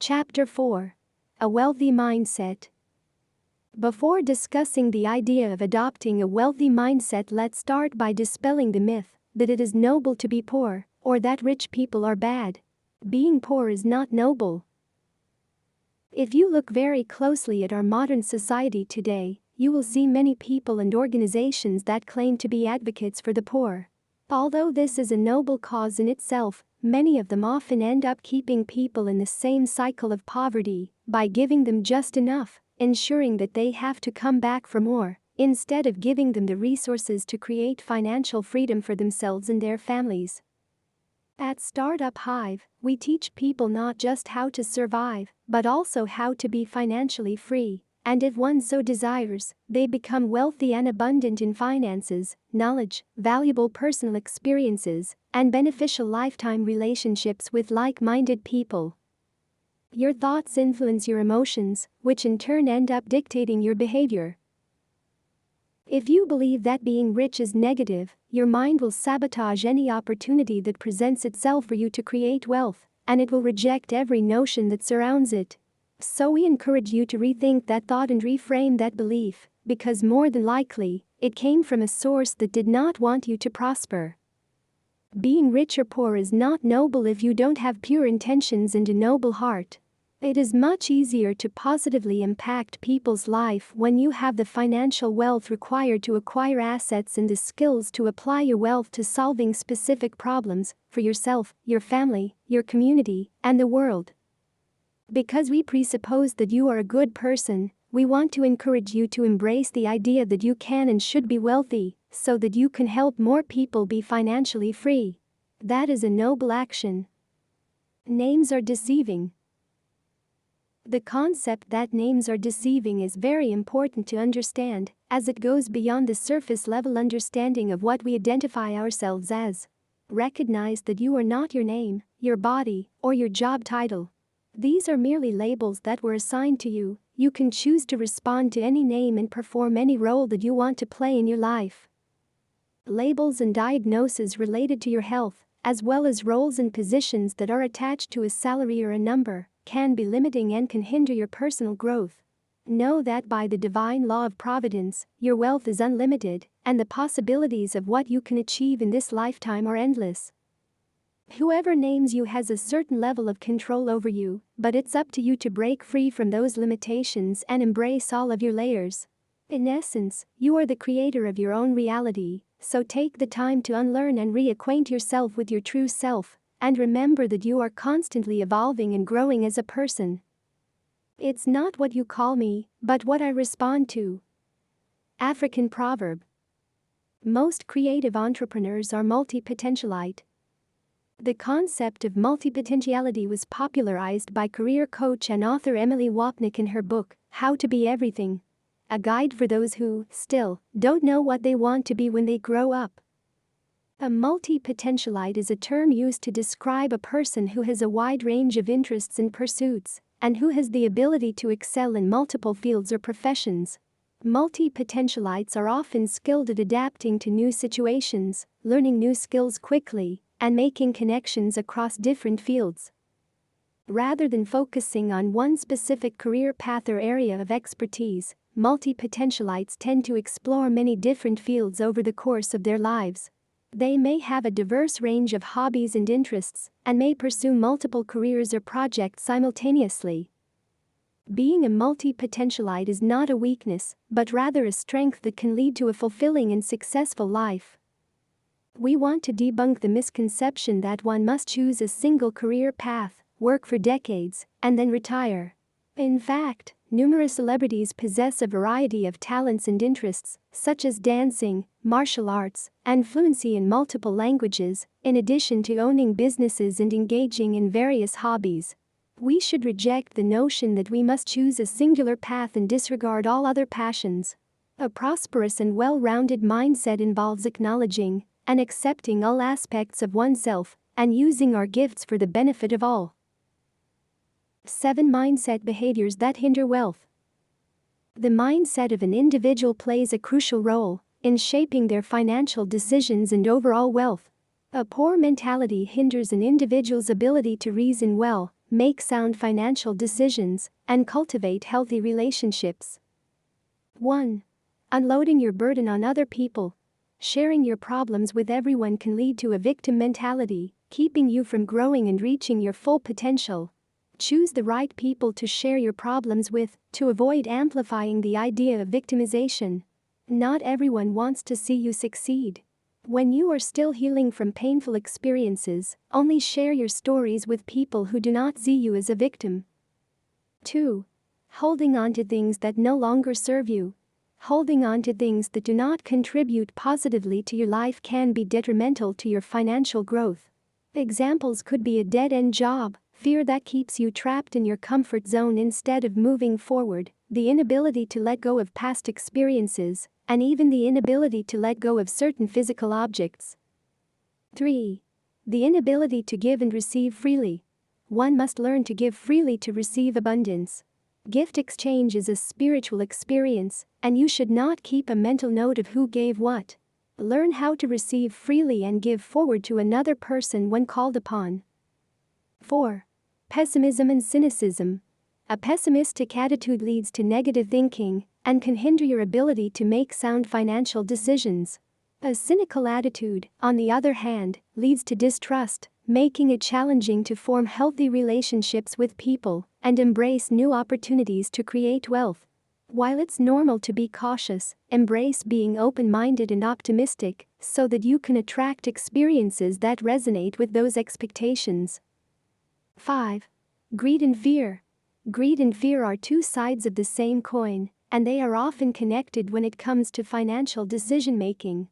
Chapter 4. A Wealthy Mindset. Before discussing the idea of adopting a wealthy mindset, let's start by dispelling the myth that it is noble to be poor, or that rich people are bad. Being poor is not noble. If you look very closely at our modern society today, you will see many people and organizations that claim to be advocates for the poor. Although this is a noble cause in itself, many of them often end up keeping people in the same cycle of poverty by giving them just enough, ensuring that they have to come back for more, instead of giving them the resources to create financial freedom for themselves and their families. At Startup Hive, we teach people not just how to survive, but also how to be financially free. And if one so desires, they become wealthy and abundant in finances, knowledge, valuable personal experiences, and beneficial lifetime relationships with like-minded people. Your thoughts influence your emotions, which in turn end up dictating your behavior. If you believe that being rich is negative, your mind will sabotage any opportunity that presents itself for you to create wealth, and it will reject every notion that surrounds it. So we encourage you to rethink that thought and reframe that belief, because more than likely, it came from a source that did not want you to prosper. Being rich or poor is not noble if you don't have pure intentions and a noble heart. It is much easier to positively impact people's life when you have the financial wealth required to acquire assets and the skills to apply your wealth to solving specific problems for yourself, your family, your community, and the world. Because we presuppose that you are a good person, we want to encourage you to embrace the idea that you can and should be wealthy, so that you can help more people be financially free. That is a noble action. Names are deceiving. The concept that names are deceiving is very important to understand, as it goes beyond the surface-level understanding of what we identify ourselves as. Recognize that you are not your name, your body, or your job title. These are merely labels that were assigned to you. You can choose to respond to any name and perform any role that you want to play in your life. Labels and diagnoses related to your health, as well as roles and positions that are attached to a salary or a number, can be limiting and can hinder your personal growth. Know that by the divine law of providence, your wealth is unlimited, and the possibilities of what you can achieve in this lifetime are endless. Whoever names you has a certain level of control over you, but it's up to you to break free from those limitations and embrace all of your layers. In essence, you are the creator of your own reality, so take the time to unlearn and reacquaint yourself with your true self, and remember that you are constantly evolving and growing as a person. It's not what you call me, but what I respond to. African proverb. Most creative entrepreneurs are multi-potentialite. The concept of multipotentiality was popularized by career coach and author Emily Wapnick in her book, How to Be Everything. A guide for those who, still, don't know what they want to be when they grow up. A multi-potentialite is a term used to describe a person who has a wide range of interests and pursuits, and who has the ability to excel in multiple fields or professions. Multi-potentialites are often skilled at adapting to new situations, learning new skills quickly, and making connections across different fields. Rather than focusing on one specific career path or area of expertise, multi-potentialites tend to explore many different fields over the course of their lives. They may have a diverse range of hobbies and interests, and may pursue multiple careers or projects simultaneously. Being a multi-potentialite is not a weakness, but rather a strength that can lead to a fulfilling and successful life. We want to debunk the misconception that one must choose a single career path, work for decades, and then retire. In fact, numerous celebrities possess a variety of talents and interests, such as dancing, martial arts, and fluency in multiple languages, in addition to owning businesses and engaging in various hobbies. We should reject the notion that we must choose a singular path and disregard all other passions. A prosperous and well-rounded mindset involves acknowledging and accepting all aspects of oneself, and using our gifts for the benefit of all. 7 Mindset behaviors that hinder wealth. The mindset of an individual plays a crucial role in shaping their financial decisions and overall wealth. A poor mentality hinders an individual's ability to reason well, make sound financial decisions, and cultivate healthy relationships. 1. Unloading your burden on other people. Sharing your problems with everyone can lead to a victim mentality, keeping you from growing and reaching your full potential. Choose the right people to share your problems with, to avoid amplifying the idea of victimization. Not everyone wants to see you succeed. When you are still healing from painful experiences, only share your stories with people who do not see you as a victim. 2. Holding on to things that no longer serve you. Holding on to things that do not contribute positively to your life can be detrimental to your financial growth. Examples could be a dead-end job, fear that keeps you trapped in your comfort zone instead of moving forward, the inability to let go of past experiences, and even the inability to let go of certain physical objects. 3. The inability to give and receive freely. One must learn to give freely to receive abundance. Gift exchange is a spiritual experience, and you should not keep a mental note of who gave what. Learn how to receive freely and give forward to another person when called upon. 4. Pessimism and cynicism. A pessimistic attitude leads to negative thinking and can hinder your ability to make sound financial decisions. A cynical attitude, on the other hand, leads to distrust, making it challenging to form healthy relationships with people and embrace new opportunities to create wealth. While it's normal to be cautious, embrace being open-minded and optimistic so that you can attract experiences that resonate with those expectations. 5. Greed and fear. Greed and fear are two sides of the same coin, and they are often connected when it comes to financial decision-making.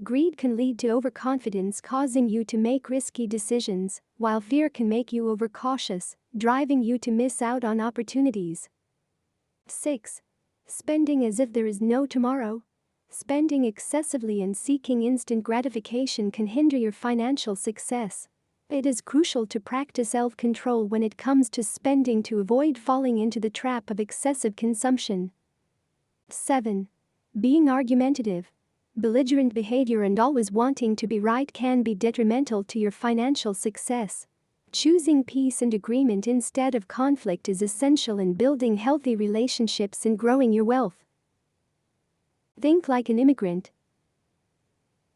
Greed can lead to overconfidence, causing you to make risky decisions, while fear can make you overcautious, driving you to miss out on opportunities. 6. Spending as if there is no tomorrow. Spending excessively and seeking instant gratification can hinder your financial success. It is crucial to practice self-control when it comes to spending to avoid falling into the trap of excessive consumption. 7. Being argumentative. Belligerent behavior and always wanting to be right can be detrimental to your financial success. Choosing peace and agreement instead of conflict is essential in building healthy relationships and growing your wealth. Think like an immigrant.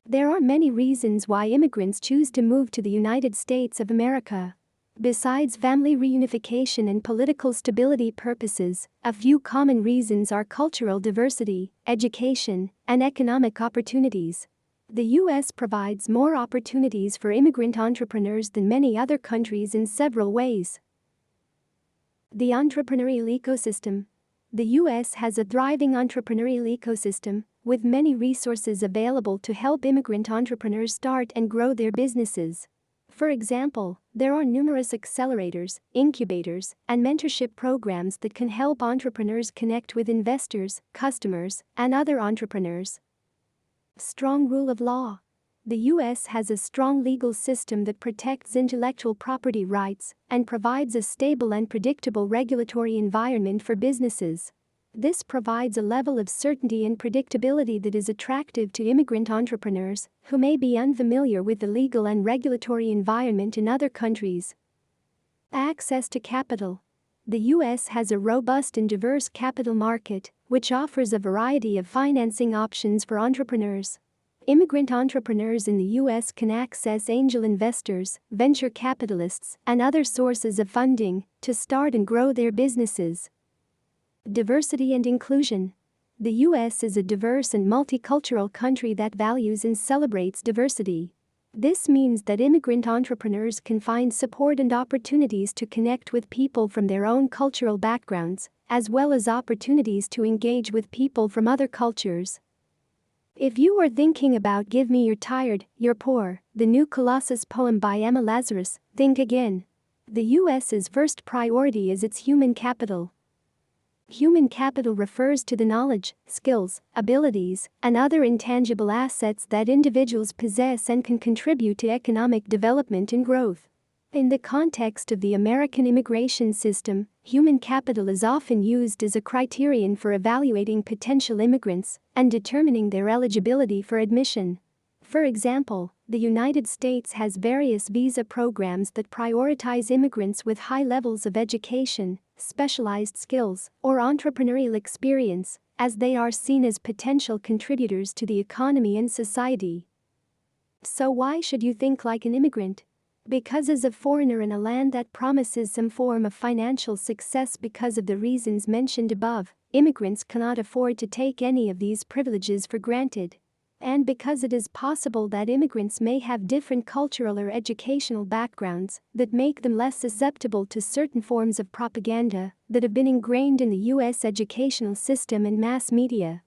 There are many reasons why immigrants choose to move to the United States of America. Besides family reunification and political stability purposes, a few common reasons are cultural diversity, education, and economic opportunities. The U.S. provides more opportunities for immigrant entrepreneurs than many other countries in several ways. The entrepreneurial ecosystem. The U.S. has a thriving entrepreneurial ecosystem, with many resources available to help immigrant entrepreneurs start and grow their businesses. For example, there are numerous accelerators, incubators, and mentorship programs that can help entrepreneurs connect with investors, customers, and other entrepreneurs. Strong rule of law. The U.S. has a strong legal system that protects intellectual property rights and provides a stable and predictable regulatory environment for businesses. This provides a level of certainty and predictability that is attractive to immigrant entrepreneurs who may be unfamiliar with the legal and regulatory environment in other countries. Access to capital. The U.S. has a robust and diverse capital market, which offers a variety of financing options for entrepreneurs. Immigrant entrepreneurs in the U.S. can access angel investors, venture capitalists, and other sources of funding to start and grow their businesses. Diversity and inclusion. The U.S. is a diverse and multicultural country that values and celebrates diversity. This means that immigrant entrepreneurs can find support and opportunities to connect with people from their own cultural backgrounds, as well as opportunities to engage with people from other cultures. If you are thinking about Give Me You're Tired, You're Poor, the new Colossus poem by Emma Lazarus, think again. The U.S.'s first priority is its human capital. Human capital refers to the knowledge, skills, abilities, and other intangible assets that individuals possess and can contribute to economic development and growth. In the context of the American immigration system, human capital is often used as a criterion for evaluating potential immigrants and determining their eligibility for admission. For example, The United States has various visa programs that prioritize immigrants with high levels of education, specialized skills, or entrepreneurial experience, as they are seen as potential contributors to the economy and society. So why should you think like an immigrant? Because as a foreigner in a land that promises some form of financial success because of the reasons mentioned above, immigrants cannot afford to take any of these privileges for granted. And because it is possible that immigrants may have different cultural or educational backgrounds that make them less susceptible to certain forms of propaganda that have been ingrained in the U.S. educational system and mass media.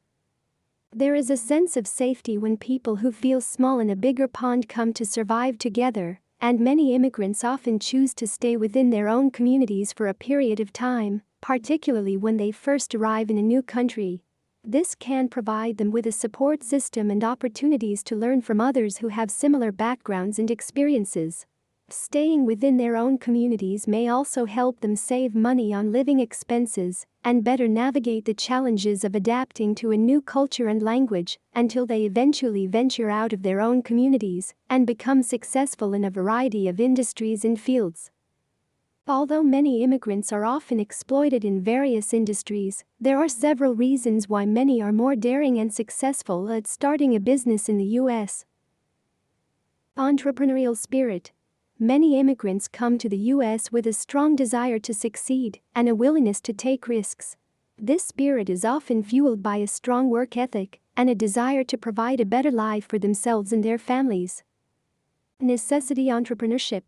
There is a sense of safety when people who feel small in a bigger pond come to survive together, and many immigrants often choose to stay within their own communities for a period of time, particularly when they first arrive in a new country. This can provide them with a support system and opportunities to learn from others who have similar backgrounds and experiences. Staying within their own communities may also help them save money on living expenses and better navigate the challenges of adapting to a new culture and language until they eventually venture out of their own communities and become successful in a variety of industries and fields. Although many immigrants are often exploited in various industries, there are several reasons why many are more daring and successful at starting a business in the U.S. Entrepreneurial spirit. Many immigrants come to the U.S. with a strong desire to succeed and a willingness to take risks. This spirit is often fueled by a strong work ethic and a desire to provide a better life for themselves and their families. Necessity entrepreneurship.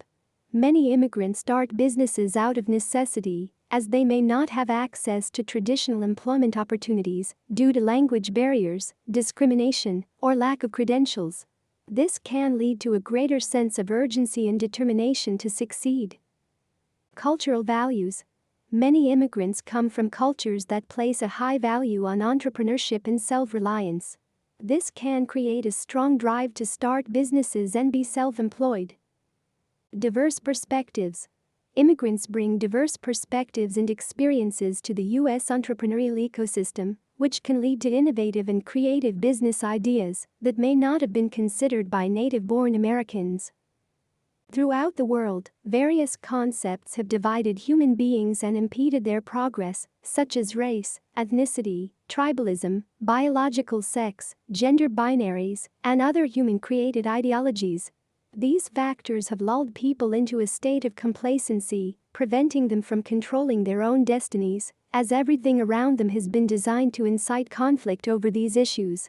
Many immigrants start businesses out of necessity, as they may not have access to traditional employment opportunities due to language barriers, discrimination, or lack of credentials. This can lead to a greater sense of urgency and determination to succeed. Cultural values. Many immigrants come from cultures that place a high value on entrepreneurship and self-reliance. This can create a strong drive to start businesses and be self-employed. Diverse perspectives. Immigrants bring diverse perspectives and experiences to the U.S. entrepreneurial ecosystem, which can lead to innovative and creative business ideas that may not have been considered by native-born Americans. Throughout the world, various concepts have divided human beings and impeded their progress, such as race, ethnicity, tribalism, biological sex, gender binaries, and other human-created ideologies. These factors have lulled people into a state of complacency, preventing them from controlling their own destinies, as everything around them has been designed to incite conflict over these issues.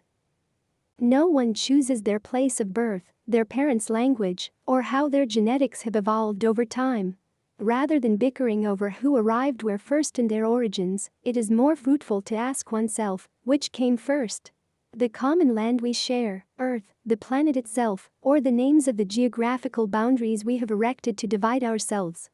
No one chooses their place of birth, their parents' language, or how their genetics have evolved over time. Rather than bickering over who arrived where first in their origins, it is more fruitful to ask oneself, which came first? The common land we share, Earth, the planet itself, or the names of the geographical boundaries we have erected to divide ourselves.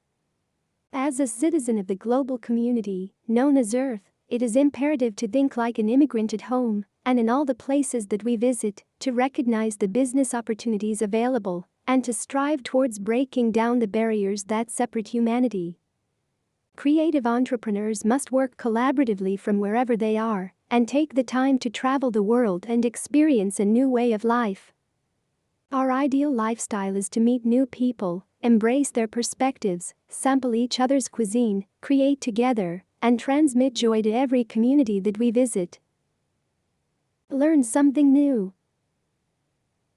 As a citizen of the global community, known as Earth, it is imperative to think like an immigrant at home, and in all the places that we visit, to recognize the business opportunities available, and to strive towards breaking down the barriers that separate humanity. Creative entrepreneurs must work collaboratively from wherever they are, and take the time to travel the world and experience a new way of life. Our ideal lifestyle is to meet new people, embrace their perspectives, sample each other's cuisine, create together, and transmit joy to every community that we visit. Learn something new.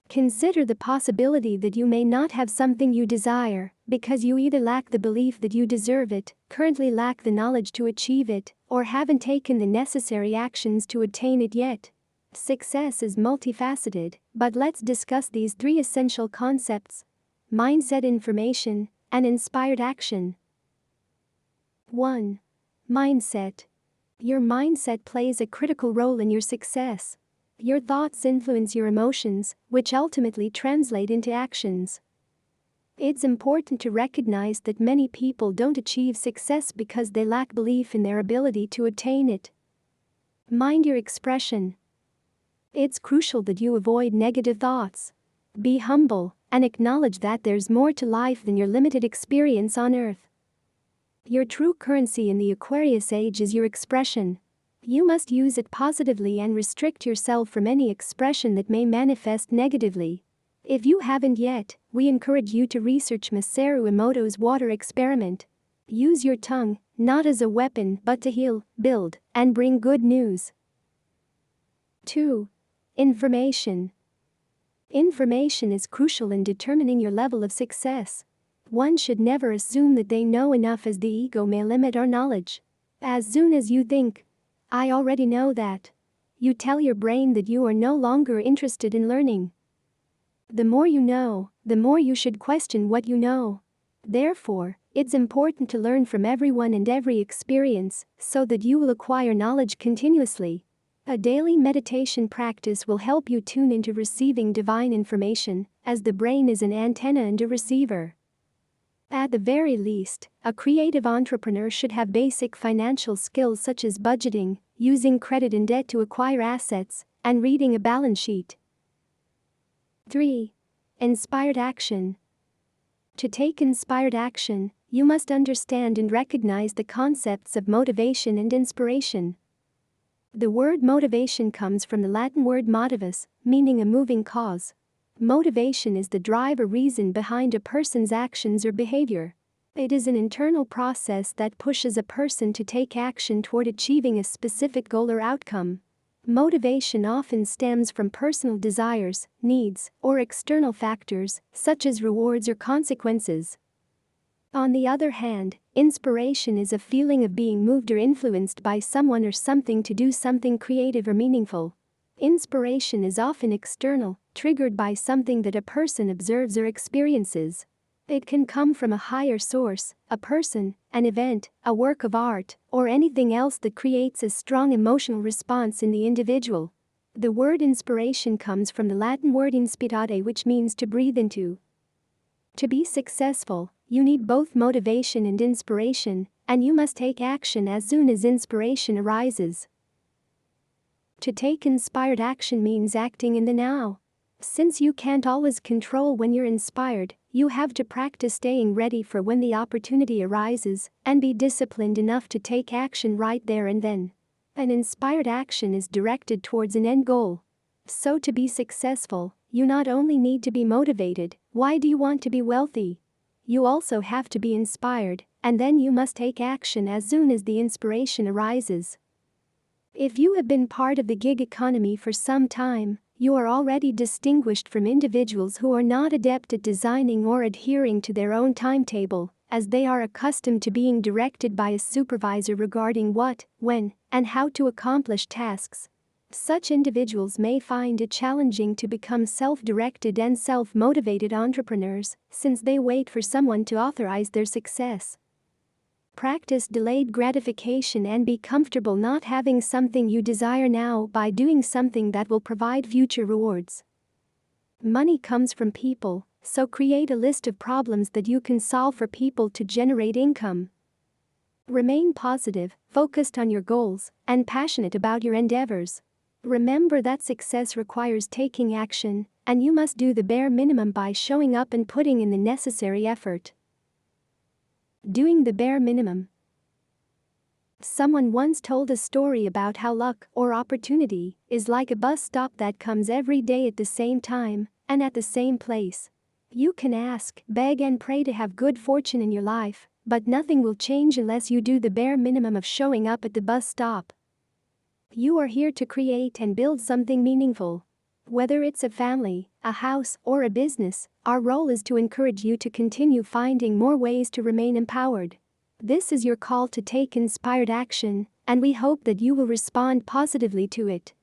Consider the possibility that you may not have something you desire because you either lack the belief that you deserve it, currently lack the knowledge to achieve it, or haven't taken the necessary actions to attain it yet. Success is multifaceted, but let's discuss these three essential concepts: mindset, information, and inspired action. 1. Mindset. Your mindset plays a critical role in your success. Your thoughts influence your emotions, which ultimately translate into actions. It's important to recognize that many people don't achieve success because they lack belief in their ability to attain it. Mind your expression. It's crucial that you avoid negative thoughts. Be humble and acknowledge that there's more to life than your limited experience on Earth. Your true currency in the Aquarius age is your expression. You must use it positively and restrict yourself from any expression that may manifest negatively. If you haven't yet, we encourage you to research Masaru Emoto's water experiment. Use your tongue, not as a weapon but to heal, build, and bring good news. 2. Information. Information is crucial in determining your level of success. One should never assume that they know enough, as the ego may limit our knowledge. As soon as you think, "I already know that," you tell your brain that you are no longer interested in learning. The more you know, the more you should question what you know. Therefore, it's important to learn from everyone and every experience so that you will acquire knowledge continuously. A daily meditation practice will help you tune into receiving divine information, as the brain is an antenna and a receiver. At the very least, a creative entrepreneur should have basic financial skills such as budgeting, using credit and debt to acquire assets, and reading a balance sheet. 3. Inspired action. To take inspired action, you must understand and recognize the concepts of motivation and inspiration. The word motivation comes from the Latin word motivus, meaning a moving cause. Motivation is the drive or reason behind a person's actions or behavior. It is an internal process that pushes a person to take action toward achieving a specific goal or outcome. Motivation often stems from personal desires, needs, or external factors, such as rewards or consequences. On the other hand, inspiration is a feeling of being moved or influenced by someone or something to do something creative or meaningful. Inspiration is often external, triggered by something that a person observes or experiences. It can come from a higher source, a person, an event, a work of art, or anything else that creates a strong emotional response in the individual. The word inspiration comes from the Latin word inspirare, which means to breathe into. To be successful, you need both motivation and inspiration, and you must take action as soon as inspiration arises. To take inspired action means acting in the now. Since you can't always control when you're inspired, you have to practice staying ready for when the opportunity arises and be disciplined enough to take action right there and then. An inspired action is directed towards an end goal. So to be successful, you not only need to be motivated. Why do you want to be wealthy? You also have to be inspired, and then you must take action as soon as the inspiration arises. If you have been part of the gig economy for some time, you are already distinguished from individuals who are not adept at designing or adhering to their own timetable, as they are accustomed to being directed by a supervisor regarding what, when, and how to accomplish tasks. Such individuals may find it challenging to become self-directed and self-motivated entrepreneurs, since they wait for someone to authorize their success. Practice delayed gratification and be comfortable not having something you desire now by doing something that will provide future rewards. Money comes from people, so create a list of problems that you can solve for people to generate income. Remain positive, focused on your goals, and passionate about your endeavors. Remember that success requires taking action, and you must do the bare minimum by showing up and putting in the necessary effort. Doing the bare minimum. Someone once told a story about how luck, or opportunity, is like a bus stop that comes every day at the same time and at the same place. You can ask, beg, and pray to have good fortune in your life, but nothing will change unless you do the bare minimum of showing up at the bus stop. You are here to create and build something meaningful. Whether it's a family, a house, or a business, our role is to encourage you to continue finding more ways to remain empowered. This is your call to take inspired action, and we hope that you will respond positively to it.